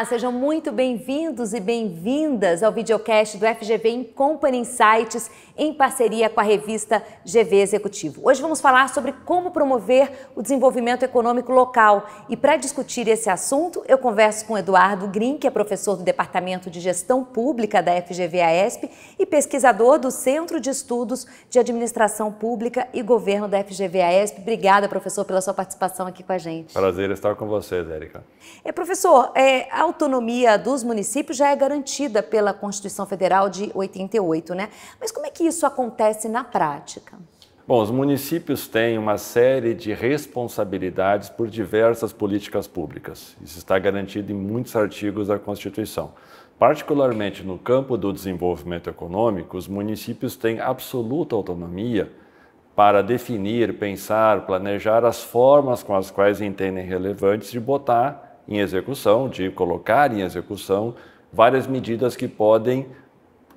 Olá, sejam muito bem-vindos e bem-vindas ao videocast do FGV Incompany Insights em parceria com a revista GV Executivo. Hoje vamos falar sobre como promover o desenvolvimento econômico local e para discutir esse assunto eu converso com Eduardo Grin, que é professor do Departamento de Gestão Pública da FGV-AESP e pesquisador do Centro de Estudos de Administração Pública e Governo da FGV-AESP. Obrigada, professor, pela sua participação aqui com a gente. Prazer estar com vocês, Érica. Professor, a autonomia dos municípios já é garantida pela Constituição Federal de 88, né? Mas como é que isso acontece na prática? Bom, os municípios têm uma série de responsabilidades por diversas políticas públicas. Isso está garantido em muitos artigos da Constituição. Particularmente no campo do desenvolvimento econômico, os municípios têm absoluta autonomia para definir, pensar, planejar as formas com as quais entendem relevantes de botar em execução, de colocar em execução várias medidas que podem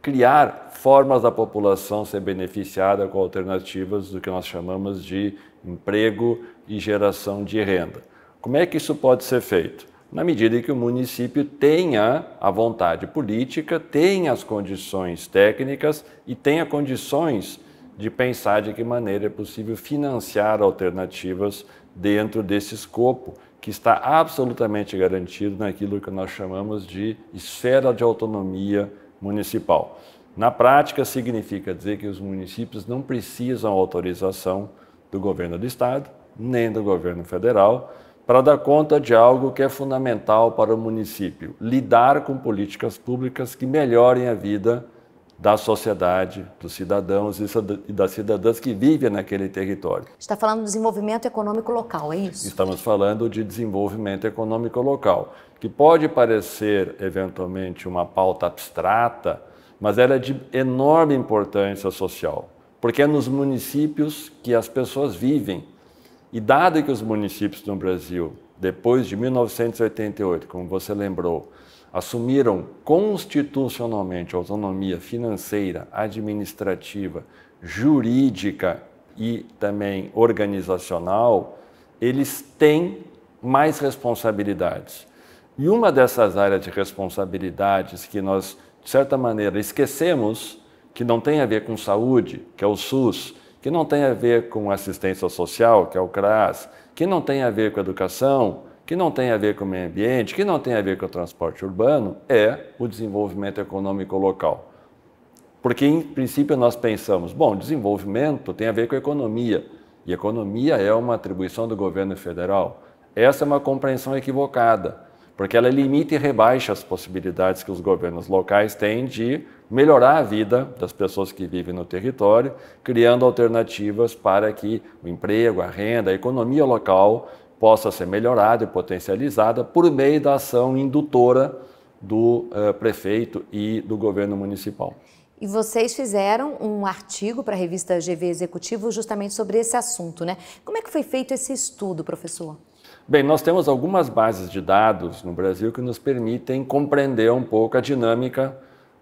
criar formas da população ser beneficiada com alternativas do que nós chamamos de emprego e geração de renda. Como é que isso pode ser feito? Na medida em que o município tenha a vontade política, tenha as condições técnicas e tenha condições de pensar de que maneira é possível financiar alternativas dentro desse escopo que está absolutamente garantido naquilo que nós chamamos de esfera de autonomia municipal. Na prática, significa dizer que os municípios não precisam autorização do governo do estado, nem do governo federal, para dar conta de algo que é fundamental para o município: lidar com políticas públicas que melhorem a vida da sociedade, dos cidadãos e das cidadãs que vivem naquele território. Está falando do desenvolvimento econômico local, é isso? Estamos falando de desenvolvimento econômico local, que pode parecer eventualmente uma pauta abstrata, mas ela é de enorme importância social, porque é nos municípios que as pessoas vivem. E dado que os municípios no Brasil, depois de 1988, como você lembrou, assumiram constitucionalmente autonomia financeira, administrativa, jurídica e também organizacional, eles têm mais responsabilidades. E uma dessas áreas de responsabilidades que nós, de certa maneira, esquecemos, que não tem a ver com saúde, que é o SUS, que não tem a ver com assistência social, que é o CRAS, que não tem a ver com educação, que não tem a ver com o meio ambiente, que não tem a ver com o transporte urbano, é o desenvolvimento econômico local. Porque, em princípio, nós pensamos, bom, desenvolvimento tem a ver com economia, e economia é uma atribuição do governo federal. Essa é uma compreensão equivocada, porque ela limita e rebaixa as possibilidades que os governos locais têm de melhorar a vida das pessoas que vivem no território, criando alternativas para que o emprego, a renda, a economia local possa ser melhorada e potencializada por meio da ação indutora do prefeito e do governo municipal. E vocês fizeram um artigo para a revista GV Executivo justamente sobre esse assunto, né? Como é que foi feito esse estudo, professor? Bem, nós temos algumas bases de dados no Brasil que nos permitem compreender um pouco a dinâmica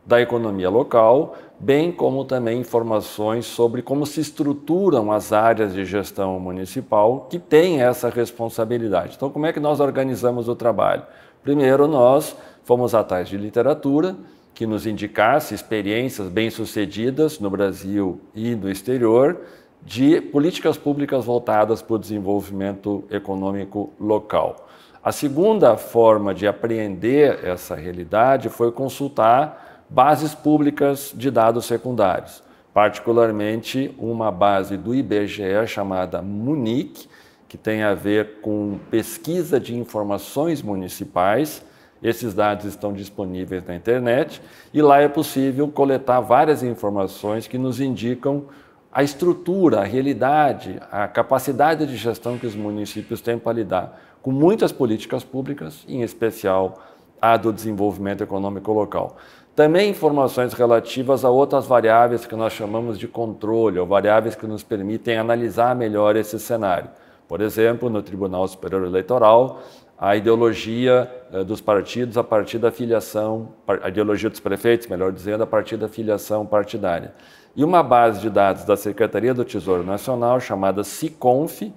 da economia local, bem como também informações sobre como se estruturam as áreas de gestão municipal que têm essa responsabilidade. Então, como é que nós organizamos o trabalho? Primeiro, nós fomos atrás de literatura que nos indicasse experiências bem-sucedidas no Brasil e no exterior de políticas públicas voltadas para o desenvolvimento econômico local. A segunda forma de apreender essa realidade foi consultar bases públicas de dados secundários, particularmente uma base do IBGE chamada MUNIC, que tem a ver com pesquisa de informações municipais. Esses dados estão disponíveis na internet e lá é possível coletar várias informações que nos indicam a estrutura, a realidade, a capacidade de gestão que os municípios têm para lidar com muitas políticas públicas, em especial a do desenvolvimento econômico local. Também informações relativas a outras variáveis que nós chamamos de controle, ou variáveis que nos permitem analisar melhor esse cenário. Por exemplo, no Tribunal Superior Eleitoral, a ideologia dos partidos a partir da filiação, a ideologia dos prefeitos, melhor dizendo, a partir da filiação partidária. E uma base de dados da Secretaria do Tesouro Nacional, chamada SICONF,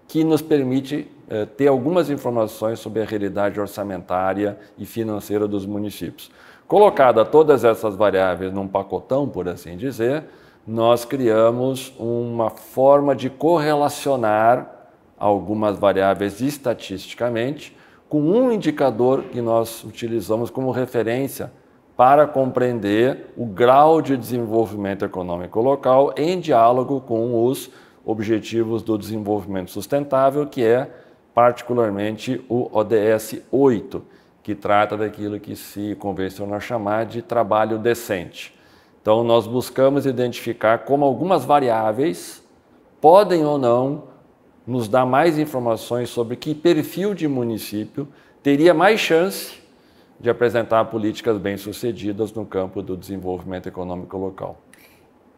que nos permite ter algumas informações sobre a realidade orçamentária e financeira dos municípios. Colocada todas essas variáveis num pacotão, por assim dizer, nós criamos uma forma de correlacionar algumas variáveis estatisticamente com um indicador que nós utilizamos como referência para compreender o grau de desenvolvimento econômico local em diálogo com os Objetivos do Desenvolvimento Sustentável, que é particularmente o ODS 8, que trata daquilo que se convenciona chamar de trabalho decente. Então, nós buscamos identificar como algumas variáveis podem ou não nos dar mais informações sobre que perfil de município teria mais chance de apresentar políticas bem-sucedidas no campo do desenvolvimento econômico local.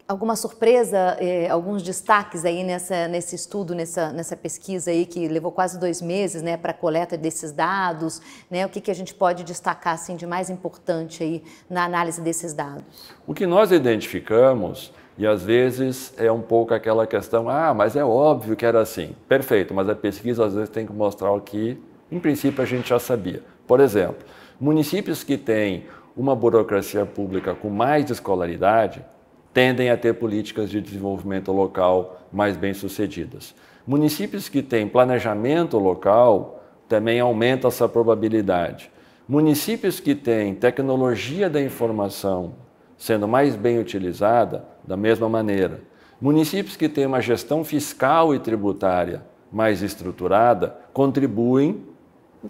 Alguma surpresa, alguns destaques aí nesse estudo, nessa pesquisa aí que levou quase 2 meses, né, para a coleta desses dados, né? O que a gente pode destacar assim de mais importante aí na análise desses dados? O que nós identificamos, e às vezes é um pouco aquela questão, mas é óbvio que era assim. Perfeito, mas a pesquisa às vezes tem que mostrar o que, em princípio, a gente já sabia. Por exemplo, municípios que têm uma burocracia pública com mais escolaridade tendem a ter políticas de desenvolvimento local mais bem-sucedidas. Municípios que têm planejamento local também aumenta essa probabilidade. Municípios que têm tecnologia da informação sendo mais bem utilizada, da mesma maneira. Municípios que têm uma gestão fiscal e tributária mais estruturada contribuem,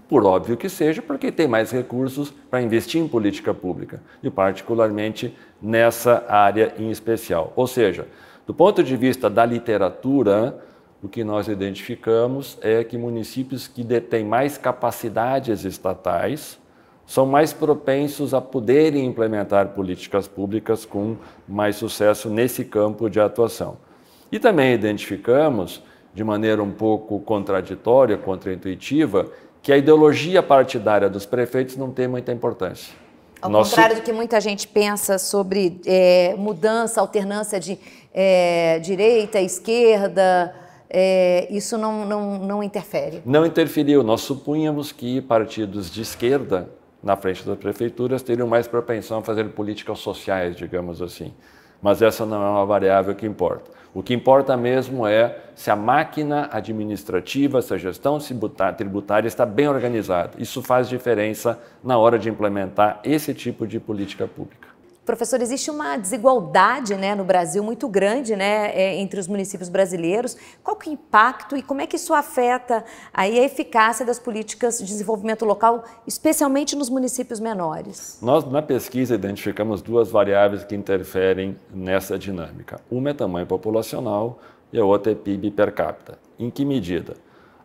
por óbvio que seja, porque tem mais recursos para investir em política pública, e particularmente nessa área em especial. Ou seja, do ponto de vista da literatura, o que nós identificamos é que municípios que detêm mais capacidades estatais são mais propensos a poderem implementar políticas públicas com mais sucesso nesse campo de atuação. E também identificamos, de maneira um pouco contraditória, contraintuitiva, que a ideologia partidária dos prefeitos não tem muita importância. Ao contrário do que muita gente pensa sobre mudança, alternância de direita, esquerda, isso não interfere? Não interferiu. Nós supunhamos que partidos de esquerda, na frente das prefeituras, teriam mais propensão a fazer políticas sociais, digamos assim. Mas essa não é uma variável que importa. O que importa mesmo é se a máquina administrativa, se a gestão tributária está bem organizada. Isso faz diferença na hora de implementar esse tipo de política pública. Professor, existe uma desigualdade, né, no Brasil muito grande, né, entre os municípios brasileiros. Qual que é o impacto e como é que isso afeta aí a eficácia das políticas de desenvolvimento local, especialmente nos municípios menores? Nós, na pesquisa, identificamos 2 variáveis que interferem nessa dinâmica. Uma é tamanho populacional e a outra é PIB per capita. Em que medida?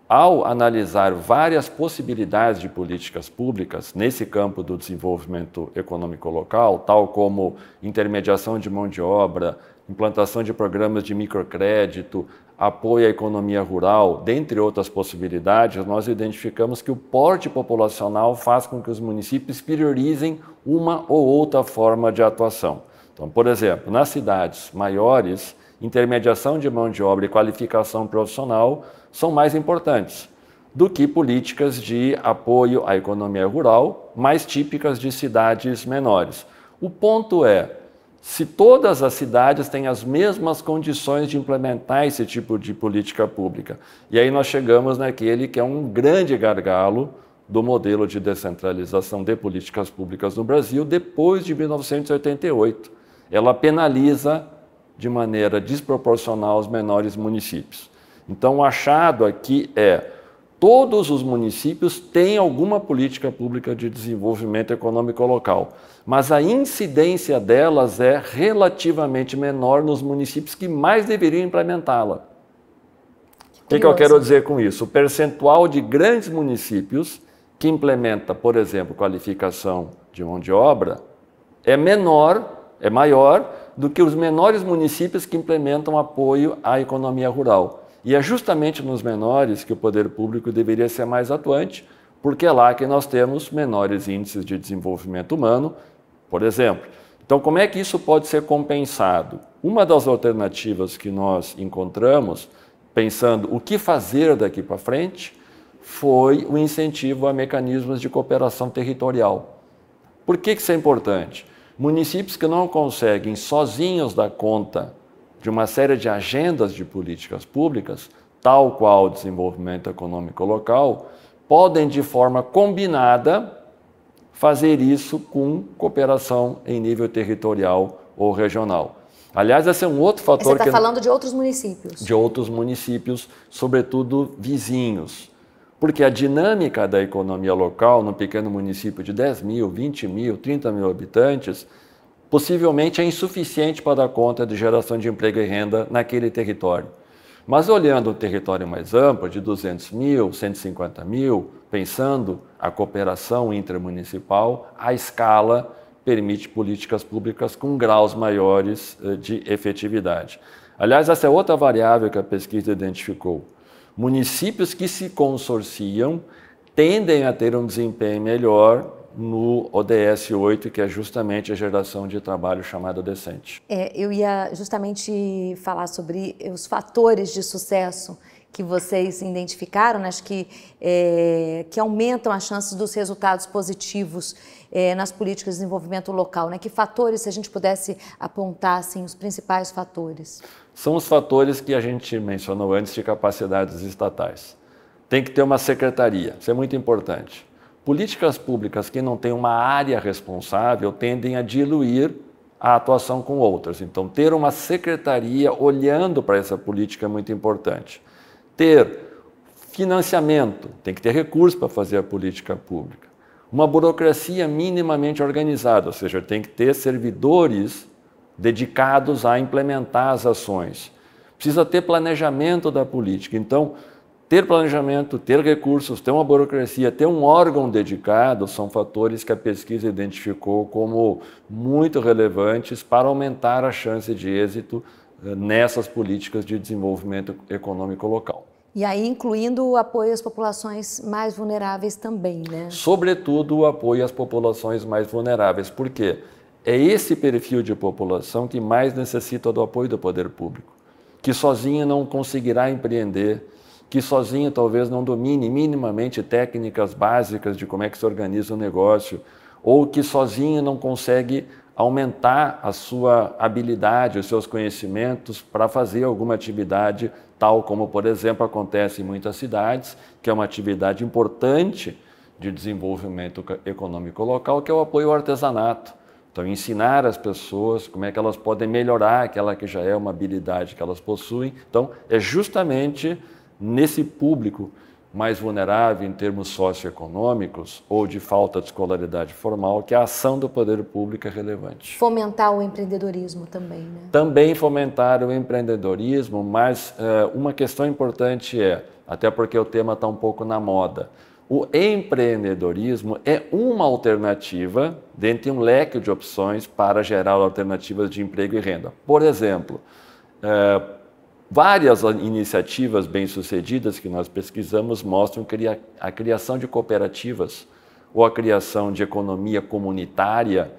Ao analisar várias possibilidades de políticas públicas nesse campo do desenvolvimento econômico local, tal como intermediação de mão de obra, implantação de programas de microcrédito, apoio à economia rural, dentre outras possibilidades, nós identificamos que o porte populacional faz com que os municípios priorizem uma ou outra forma de atuação. Então, por exemplo, nas cidades maiores, intermediação de mão de obra e qualificação profissional são mais importantes do que políticas de apoio à economia rural, mais típicas de cidades menores. O ponto é, se todas as cidades têm as mesmas condições de implementar esse tipo de política pública. E aí nós chegamos naquele que é um grande gargalo do modelo de descentralização de políticas públicas no Brasil depois de 1988. Ela penaliza de maneira desproporcional os menores municípios. Então, o achado aqui é todos os municípios têm alguma política pública de desenvolvimento econômico local, mas a incidência delas é relativamente menor nos municípios que mais deveriam implementá-la. O que eu quero dizer com isso? O percentual de grandes municípios que implementa, por exemplo, qualificação de mão de obra é maior do que os menores municípios que implementam apoio à economia rural. E é justamente nos menores que o poder público deveria ser mais atuante, porque é lá que nós temos menores índices de desenvolvimento humano, por exemplo. Então, como é que isso pode ser compensado? Uma das alternativas que nós encontramos pensando o que fazer daqui para frente, foi o incentivo a mecanismos de cooperação territorial. Por que isso é importante? Municípios que não conseguem sozinhos dar conta de uma série de agendas de políticas públicas, tal qual o desenvolvimento econômico local, podem de forma combinada fazer isso com cooperação em nível territorial ou regional. Aliás, esse é um outro fator. Você está falando de outros municípios? De outros municípios, sobretudo vizinhos. Porque a dinâmica da economia local, num pequeno município de 10 mil, 20 mil, 30 mil habitantes, possivelmente é insuficiente para dar conta de geração de emprego e renda naquele território. Mas olhando o território mais amplo, de 200 mil, 150 mil, pensando a cooperação intermunicipal, a escala permite políticas públicas com graus maiores de efetividade. Aliás, essa é outra variável que a pesquisa identificou. Municípios que se consorciam tendem a ter um desempenho melhor no ODS 8, que é justamente a geração de trabalho chamada decente. Eu ia justamente falar sobre os fatores de sucesso que vocês identificaram, né? Acho que aumentam as chances dos resultados positivos nas políticas de desenvolvimento local, né? Que fatores, se a gente pudesse apontar assim, os principais fatores? São os fatores que a gente mencionou antes de capacidades estatais. Tem que ter uma secretaria, isso é muito importante. Políticas públicas que não têm uma área responsável tendem a diluir a atuação com outras. Então, ter uma secretaria olhando para essa política é muito importante. Ter financiamento, tem que ter recursos para fazer a política pública. Uma burocracia minimamente organizada, ou seja, tem que ter servidores dedicados a implementar as ações. Precisa ter planejamento da política. Então, ter planejamento, ter recursos, ter uma burocracia, ter um órgão dedicado são fatores que a pesquisa identificou como muito relevantes para aumentar a chance de êxito nessas políticas de desenvolvimento econômico local. E aí incluindo o apoio às populações mais vulneráveis também, né? Sobretudo o apoio às populações mais vulneráveis. Por quê? É esse perfil de população que mais necessita do apoio do poder público, que sozinho não conseguirá empreender, que sozinho talvez não domine minimamente técnicas básicas de como é que se organiza o negócio, ou que sozinho não consegue aumentar a sua habilidade, os seus conhecimentos para fazer alguma atividade, tal como, por exemplo, acontece em muitas cidades, que é uma atividade importante de desenvolvimento econômico local, que é o apoio ao artesanato. Então, ensinar as pessoas como é que elas podem melhorar aquela que já é uma habilidade que elas possuem. Então, é justamente nesse público mais vulnerável em termos socioeconômicos ou de falta de escolaridade formal que a ação do poder público é relevante. Fomentar o empreendedorismo também, né? Também fomentar o empreendedorismo, mas uma questão importante até porque o tema está um pouco na moda, o empreendedorismo é uma alternativa dentre um leque de opções para gerar alternativas de emprego e renda. Por exemplo, várias iniciativas bem-sucedidas que nós pesquisamos mostram que a criação de cooperativas ou a criação de economia comunitária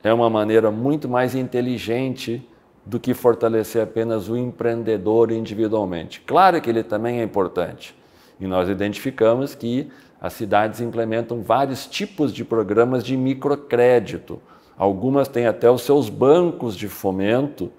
é uma maneira muito mais inteligente do que fortalecer apenas o empreendedor individualmente. Claro que ele também é importante e nós identificamos que as cidades implementam vários tipos de programas de microcrédito. Algumas têm até os seus bancos de fomento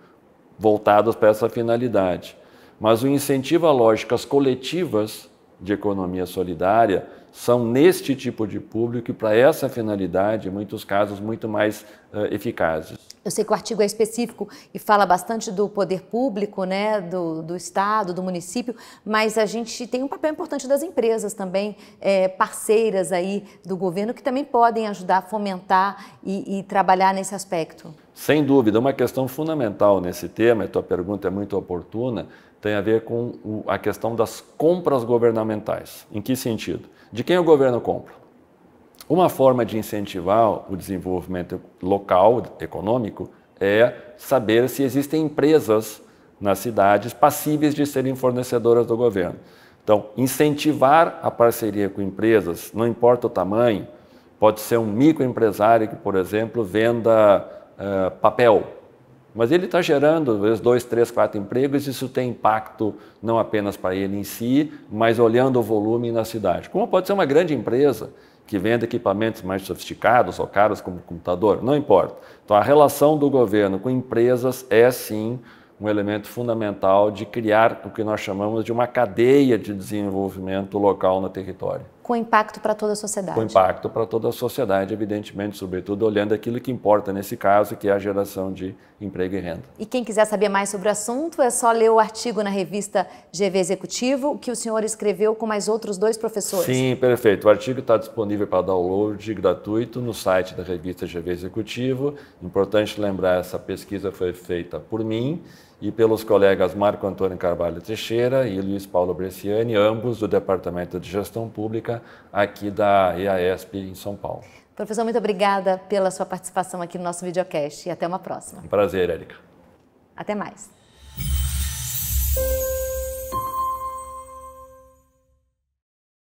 voltados para essa finalidade. Mas o incentivo a lógicas coletivas de economia solidária são neste tipo de público e para essa finalidade, em muitos casos, muito mais eficazes. Eu sei que o artigo é específico e fala bastante do poder público, né, do Estado, do município, mas a gente tem um papel importante das empresas também, parceiras aí do governo, que também podem ajudar a fomentar e trabalhar nesse aspecto. Sem dúvida, uma questão fundamental nesse tema, e a tua pergunta é muito oportuna, tem a ver com a questão das compras governamentais. Em que sentido? De quem o governo compra? Uma forma de incentivar o desenvolvimento local, econômico, é saber se existem empresas nas cidades passíveis de serem fornecedoras do governo. Então, incentivar a parceria com empresas, não importa o tamanho, pode ser um microempresário que, por exemplo, venda papel, Mas ele está gerando, às vezes, 2, 3, 4 empregos, isso tem impacto não apenas para ele em si, mas olhando o volume na cidade. Como pode ser uma grande empresa que vende equipamentos mais sofisticados ou caros como computador, não importa. Então a relação do governo com empresas é sim um elemento fundamental de criar o que nós chamamos de uma cadeia de desenvolvimento local no território. Com impacto para toda a sociedade. Com impacto para toda a sociedade, evidentemente, sobretudo olhando aquilo que importa nesse caso, que é a geração de emprego e renda. E quem quiser saber mais sobre o assunto, é só ler o artigo na revista GV Executivo, que o senhor escreveu com mais outros 2 professores. Sim, perfeito. O artigo está disponível para download gratuito no site da revista GV Executivo. Importante lembrar, essa pesquisa foi feita por mim e pelos colegas Marco Antônio Carvalho Teixeira e Luiz Paulo Bresciani, ambos do Departamento de Gestão Pública aqui da EASP em São Paulo. Professor, muito obrigada pela sua participação aqui no nosso videocast e até uma próxima. Um prazer, Érica. Até mais.